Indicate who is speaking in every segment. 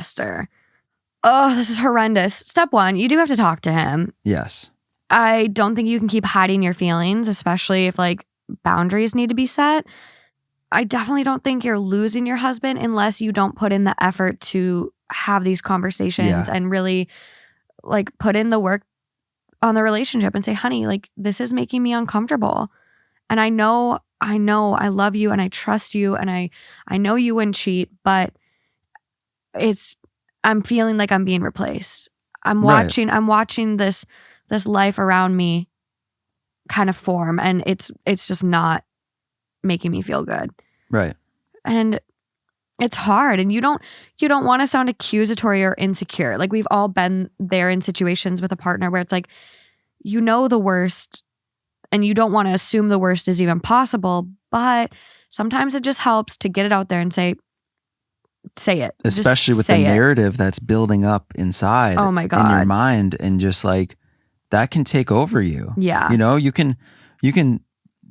Speaker 1: Esther. Oh, this is horrendous. Step one, you do have to talk to him.
Speaker 2: Yes.
Speaker 1: I don't think you can keep hiding your feelings, especially if like boundaries need to be set. I definitely don't think you're losing your husband unless you don't put in the effort to have these conversations and really like put in the work on the relationship and say, honey, like this is making me uncomfortable. And I know I love you and I trust you and I know you wouldn't cheat, but I'm feeling like I'm being replaced. I'm watching this life around me kind of form and it's just not making me feel good.
Speaker 2: Right.
Speaker 1: And it's hard and you don't want to sound accusatory or insecure. Like we've all been there in situations with a partner where it's like, you know the worst and you don't want to assume the worst is even possible, but sometimes it just helps to get it out there and say it.
Speaker 2: Especially with the narrative that's building up inside
Speaker 1: oh my God.
Speaker 2: in your mind and just like that can take over you.
Speaker 1: Yeah.
Speaker 2: You know, you can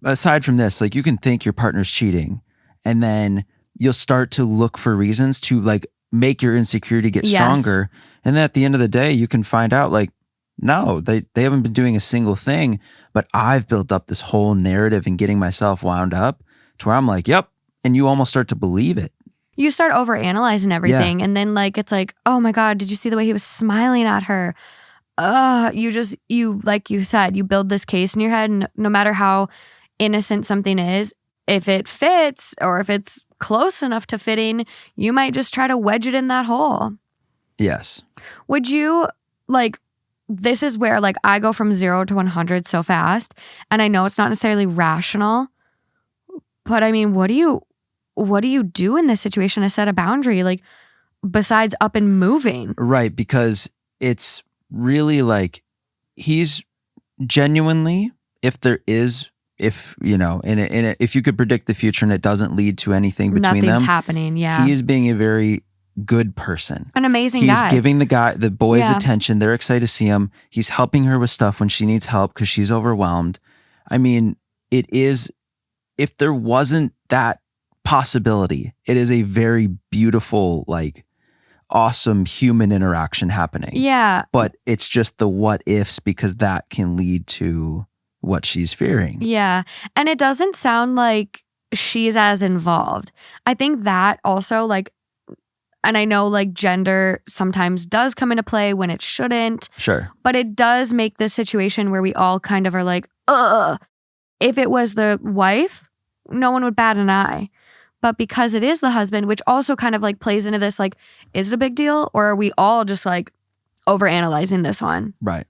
Speaker 2: aside from this, like you can think your partner's cheating and then you'll start to look for reasons to like make your insecurity get stronger. And then at the end of the day, you can find out like, no, they haven't been doing a single thing, but I've built up this whole narrative and getting myself wound up to where I'm like, yep. And you almost start to believe it.
Speaker 1: You start overanalyzing everything. And then like, it's like, oh my God, did you see the way he was smiling at her? You like you said, you build this case in your head and no matter how innocent something is, if it fits or if it's close enough to fitting, you might just try to wedge it in that hole.
Speaker 2: Yes.
Speaker 1: Would you like, this is where like I go from 0 to 100 so fast. And I know it's not necessarily rational, but I mean, what do you do in this situation to set a boundary? Like besides up and moving?
Speaker 2: Right. Because it's really like he's genuinely, if you know, if you could predict the future and it doesn't lead to anything between
Speaker 1: Nothing's
Speaker 2: them,
Speaker 1: happening. Yeah.
Speaker 2: He is being a very good person.
Speaker 1: An amazing guy.
Speaker 2: He's giving the boys attention. They're excited to see him. He's helping her with stuff when she needs help because she's overwhelmed. I mean, it is, if there wasn't that possibility, it is a very beautiful, like, awesome human interaction happening.
Speaker 1: Yeah.
Speaker 2: But it's just the what ifs because that can lead to what she's fearing.
Speaker 1: Yeah. And it doesn't sound like she's as involved. I think that also like, and I know like gender sometimes does come into play when it shouldn't.
Speaker 2: Sure.
Speaker 1: But it does make this situation where we all kind of are like, ugh. If it was the wife, no one would bat an eye. But because it is the husband, which also kind of like plays into this, like, is it a big deal? Or are we all just like overanalyzing this one?
Speaker 2: Right.